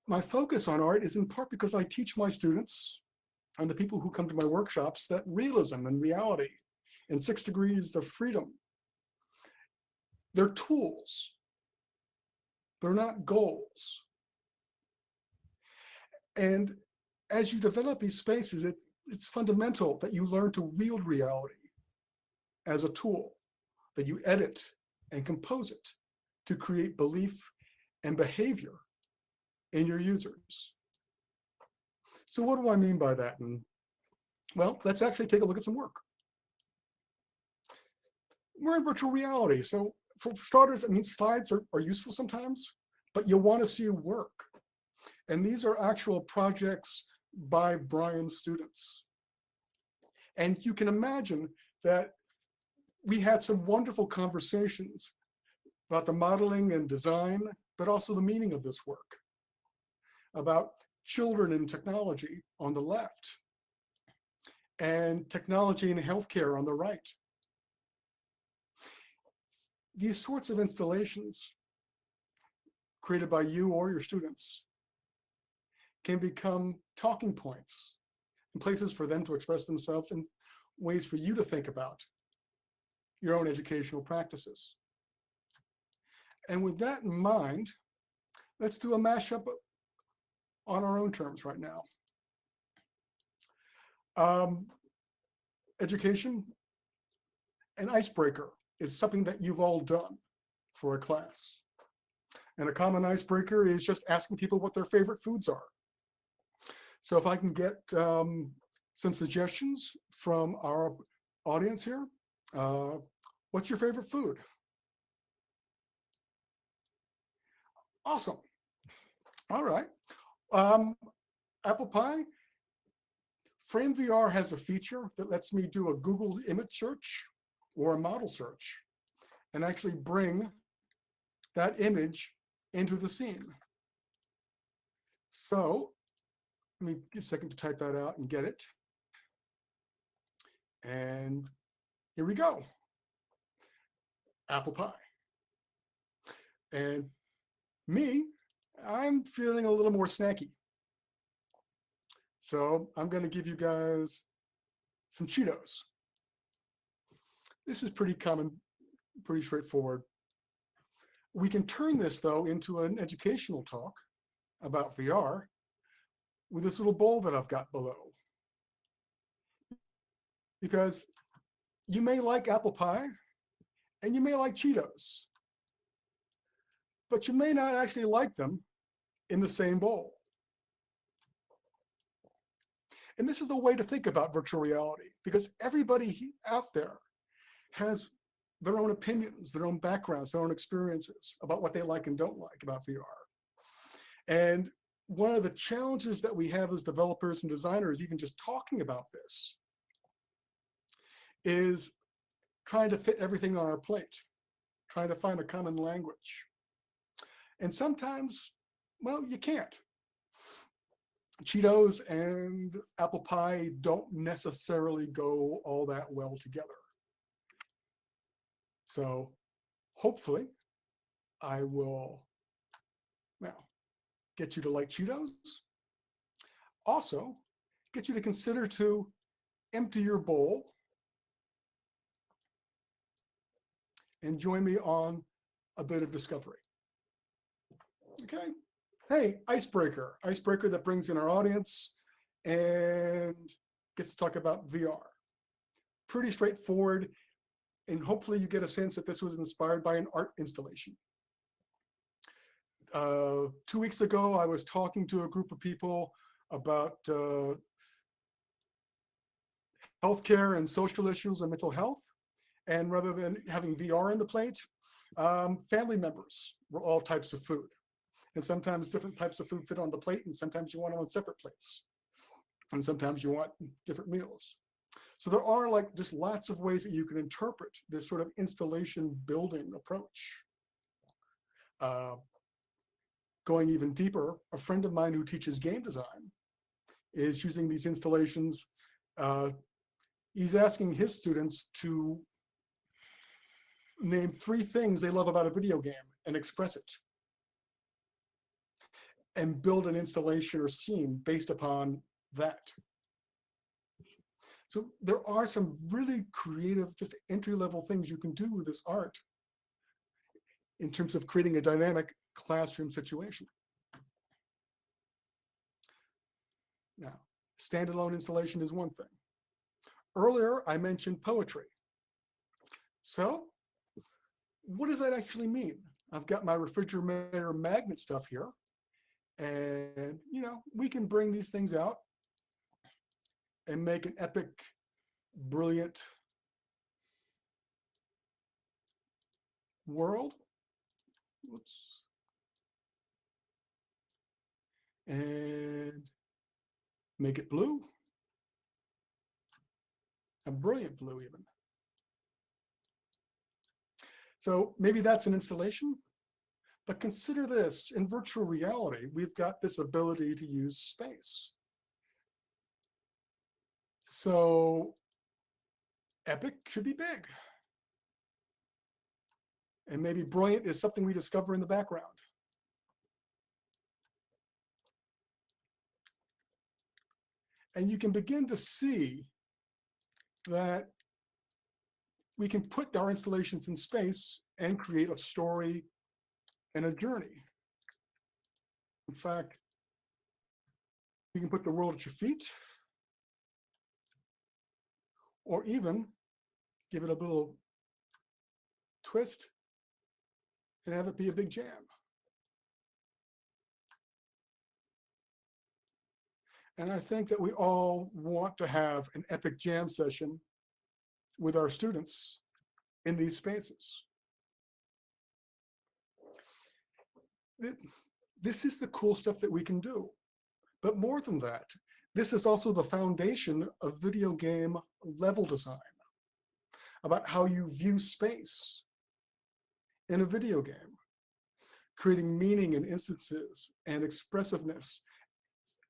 my focus on art is in part because I teach my students and the people who come to my workshops that realism and reality and 6 degrees of freedom, they're tools. They're not goals. And as you develop these spaces, it's fundamental that you learn to wield reality as a tool, that you edit and compose it to create belief and behavior in your users. So what do I mean by that? And well, let's actually take a look at some work. We're in virtual reality. So for starters, I mean, slides are useful sometimes, but you'll want to see work. And these are actual projects by Brian's students. And you can imagine that we had some wonderful conversations about the modeling and design, but also the meaning of this work, about children and technology on the left, and technology and healthcare on the right. These sorts of installations created by you or your students can become talking points and places for them to express themselves and ways for you to think about your own educational practices. And with that in mind, let's do a mashup on our own terms right now. Education, an icebreaker is something that you've all done for a class. And a common icebreaker is just asking people what their favorite foods are. So if I can get some suggestions from our audience here, what's your favorite food? Awesome. All right. Apple pie. FrameVR has a feature that lets me do a Google image search or a model search and actually bring that image into the scene. So let me give a second to type that out and get it. And here we go. Apple pie. And me, I'm feeling a little more snacky. So I'm going to give you guys some Cheetos. This is pretty common, pretty straightforward. We can turn this, though, into an educational talk about VR with this little bowl that I've got below. Because you may like apple pie and you may like Cheetos, but you may not actually like them in the same bowl. And this is a way to think about virtual reality, because everybody out there has their own opinions, their own backgrounds, their own experiences about what they like and don't like about VR. And one of the challenges that we have as developers and designers, even just talking about this, is trying to fit everything on our plate, trying to find a common language. And sometimes, well, you can't. Cheetos and apple pie don't necessarily go all that well together. So hopefully I will now get you to like Cheetos. Also, get you to consider to empty your bowl and join me on a bit of discovery. Okay. Hey, icebreaker that brings in our audience and gets to talk about VR. Pretty straightforward, and hopefully you get a sense that this was inspired by an art installation. 2 weeks ago, I was talking to a group of people about healthcare and social issues and mental health. And rather than having VR in the plate, family members were all types of food. And sometimes different types of food fit on the plate, and sometimes you want them on separate plates. And sometimes you want different meals. So there are like just lots of ways that you can interpret this sort of installation building approach. Going even deeper, a friend of mine who teaches game design is using these installations. He's asking his students to name 3 things they love about a video game and express it. and build an installation or scene based upon that. So there are some really creative, just entry-level things you can do with this art in terms of creating a dynamic classroom situation. Now, standalone installation is one thing. Earlier, I mentioned poetry. So what does that actually mean? I've got my refrigerator magnet stuff here, and we can bring these things out and make an epic, brilliant world. Whoops. And make it blue. A brilliant blue even. So maybe that's an installation, but consider this, in virtual reality, we've got this ability to use space. So epic should be big. And maybe brilliant is something we discover in the background. And you can begin to see that we can put our installations in space and create a story and a journey. In fact, you can put the world at your feet, or even give it a little twist and have it be a big jam. And I think that we all want to have an epic jam session with our students in these spaces. This is the cool stuff that we can do. But more than that, this is also the foundation of video game level design, about how you view space in a video game, creating meaning in instances and expressiveness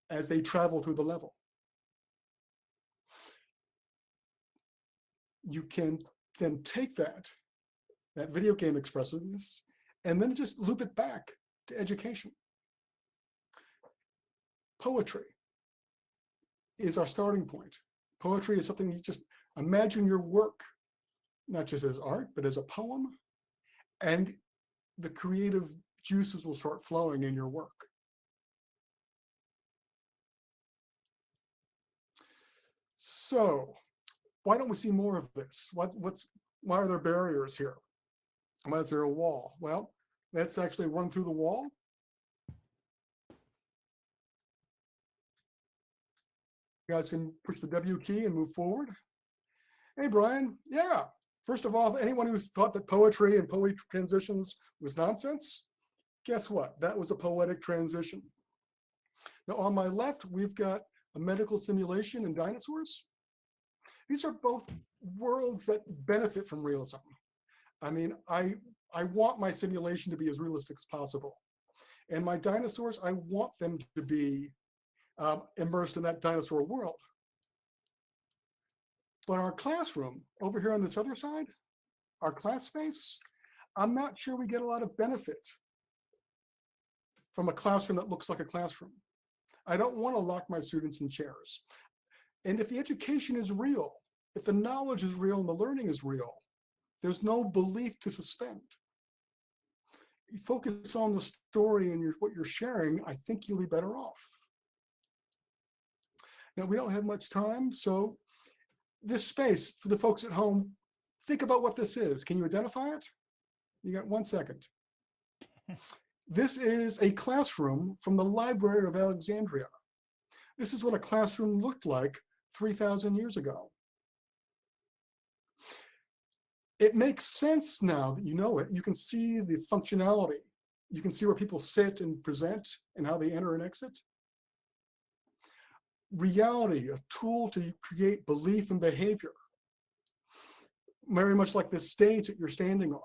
as they travel through the level. You can then take that video game expressiveness, and then just loop it back to education. Poetry is our starting point. Poetry is something you just imagine your work, not just as art, but as a poem, and the creative juices will start flowing in your work. So why don't we see more of this? Why are there barriers here? Why is there a wall? Well, let's actually run through the wall. You guys can push the W key and move forward. Hey, Brian. Yeah. First of all, anyone who's thought that poetry and poetry transitions was nonsense, guess what? That was a poetic transition. Now, on my left, we've got a medical simulation and dinosaurs. These are both worlds that benefit from realism. I mean, I want my simulation to be as realistic as possible. And my dinosaurs, I want them to be immersed in that dinosaur world. But our classroom, over here on this other side, our class space, I'm not sure we get a lot of benefit from a classroom that looks like a classroom. I don't want to lock my students in chairs. And if the education is real, if the knowledge is real and the learning is real, there's no belief to suspend. You focus on the story and what you're sharing, I think you'll be better off. Now, we don't have much time, so this space, for the folks at home, think about what this is. Can you identify it? You got 1 second. This is a classroom from the Library of Alexandria. This is what a classroom looked like 3,000 years ago. It makes sense now that you know it. You can see the functionality. You can see where people sit and present and how they enter and exit. Reality, a tool to create belief and behavior. Very much like this stage that you're standing on.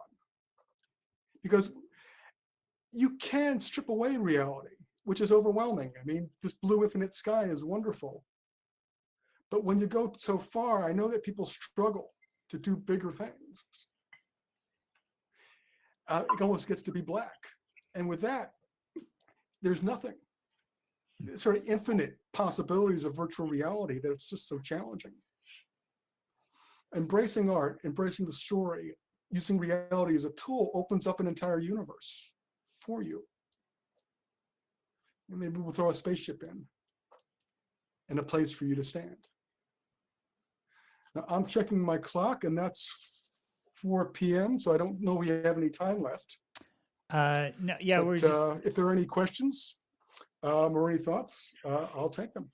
Because you can strip away reality, which is overwhelming. I mean, this blue infinite sky is wonderful. But when you go so far, I know that people struggle to do bigger things. It almost gets to be black. And with that, there's nothing. sort of infinite possibilities of virtual reality that it's just so challenging. Embracing art, embracing the story, using reality as a tool opens up an entire universe for you. And maybe we'll throw a spaceship in and a place for you to stand. Now, I'm checking my clock, and that's 4 p.m., so I don't know we have any time left. No, yeah, but, we're just... if there are any questions or any thoughts, I'll take them.